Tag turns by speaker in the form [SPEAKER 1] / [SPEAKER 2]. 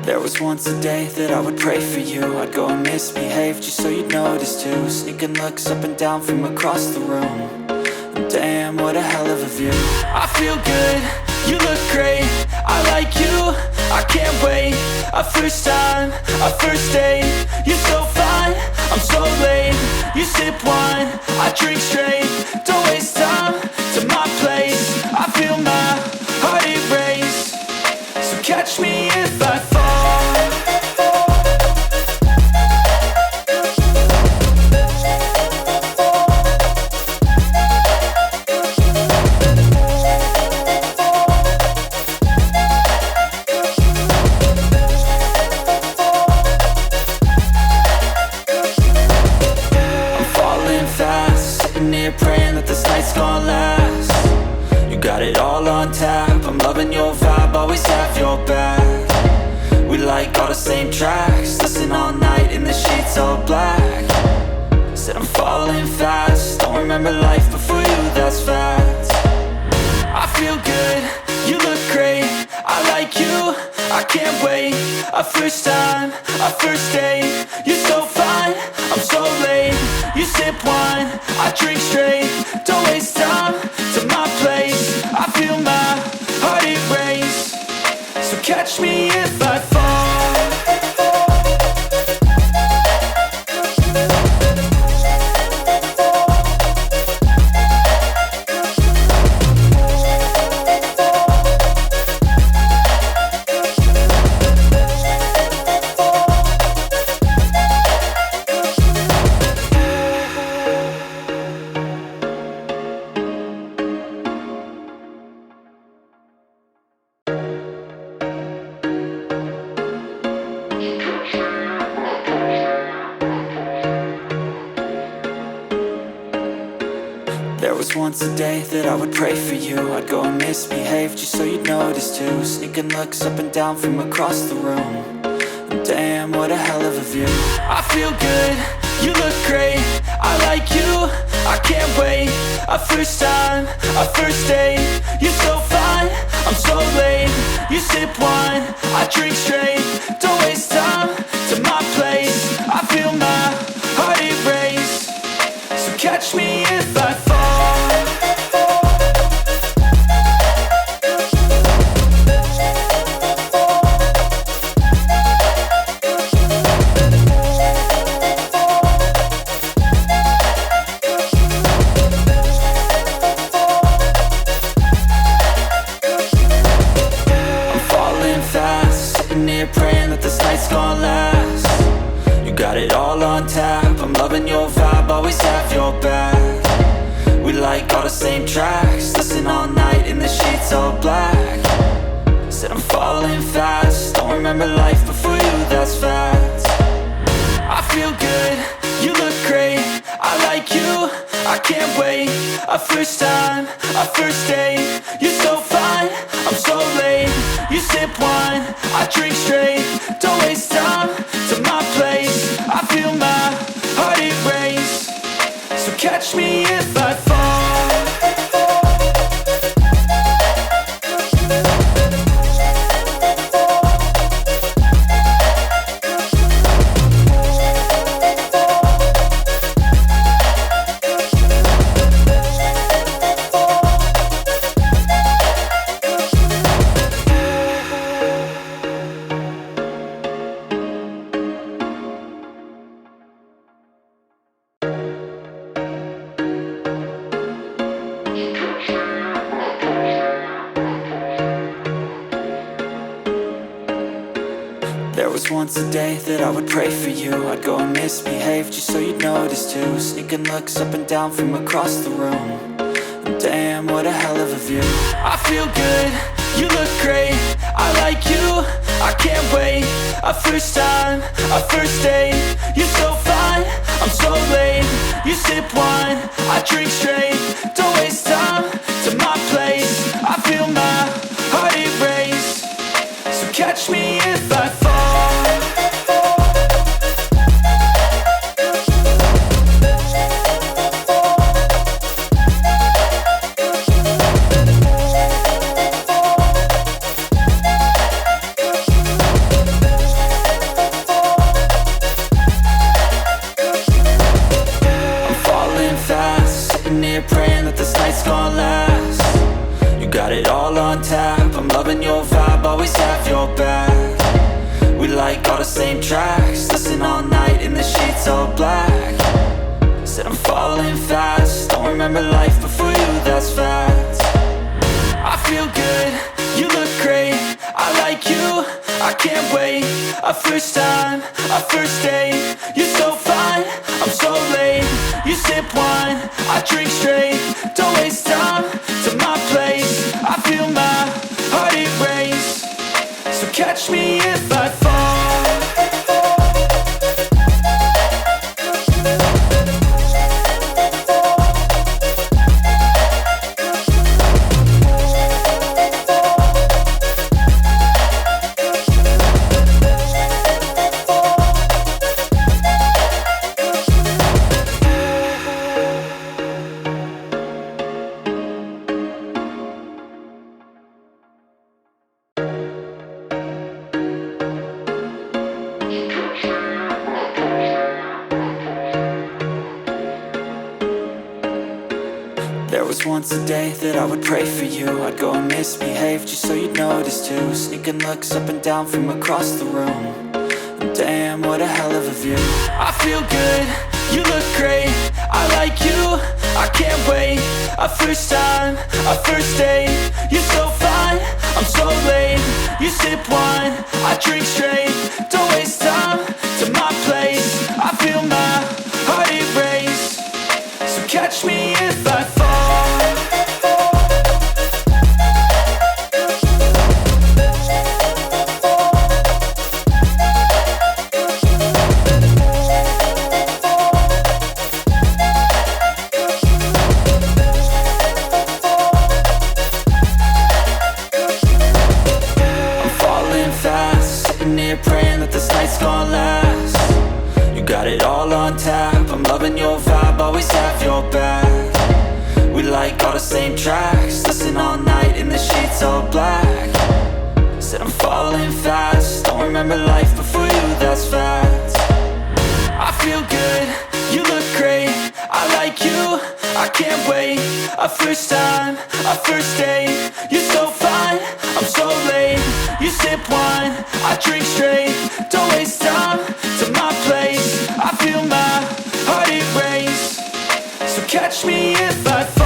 [SPEAKER 1] There was once a day that I would pray for you. I'd go and misbehave just so you'd notice too. Sneaking looks up and down from across the room. And damn, what a hell of a view. I feel good, you look great, I like you, I can't wait. A first time, a first date, you're so fine, I'm so late. You sip wine, I drink straight. Don't waste time to my place. I feel my heart erase. So catch me if I fall. Praying that this night's gonna last. You got it all on tap, I'm loving your vibe, always have your back. We like all the same tracks, listen all night in the sheets all black. Said I'm falling fast, don't remember life before you, that's fact. I feel good, you look great, I like you, I can't wait. A first time, a first date, you're so fine, I'm so late. You sip wine, I drink straight. Don't waste time to my place. I feel my heart erase. So catch me if I fall. There was once a day that I would pray for you. I'd go and misbehave just so you'd notice too. Sneaking looks up and down from across the room. And damn, what a hell of a view. I feel good, you look great, I like you, I can't wait. A first time, a first date, you're so fine, I'm so late. You sip wine, I drink straight. Don't waste time to my place. I feel my heart erase. So catch me if I fall. Praying that this night's gonna last. You got it all on tap, I'm loving your vibe, always have your back. We like all the same tracks, listen all night in the sheets all black. Said I'm falling fast, don't remember life before you, that's fact. I feel good, you look great, I like you, I can't wait. A first time, a first date, you're so fine, I'm so late. You sip wine, I drink straight. Don't waste time to my place. I feel my heart erase. So catch me if I fall. There was once a day that I would pray for you. I'd go and misbehave just so you'd notice too. Sneaking looks up and down from across the room. And damn, what a hell of a view. I feel good, you look great, I like you, I can't wait. A first time, a first date, you're so fine, I'm so late. You sip wine, I drink straight. Don't waste time to my place. I feel my heart erase. So catch me if I fall. the same tracks, listen all night in the sheets all black. Said I'm falling fast, don't remember life before you, that's fact. I feel good, you look great, I like you, I can't wait. A first time, a first date, you're so fine, I'm so late. You sip wine, I drink straight, don't waste time to my place. I feel my heart erase, so catch me if I fall. There was once a day that I would pray for you. I'd go and misbehave just so you'd notice too. Sneaking looks up and down from across the room, and damn, what a hell of a view. I feel good, you look great, I like you, I can't wait. A first time, a first date, you're so fine, I'm so late. You sip wine, I drink straight, don't waste time to my place. I feel my heart erase, so catch me if I fall. Praying that this night's gonna last. You got it all on tap, I'm loving your vibe, always have your back. We like all the same tracks, listen all night in the sheets all black. Said I'm falling fast, don't remember life before you, that's fact. I feel good, you look great, I like you, I can't wait. A first time, a first date, you're so fine, I'm so late. You sip wine, I drink straight, don't waste time to my place. I feel my heart erase, so catch me if I fall.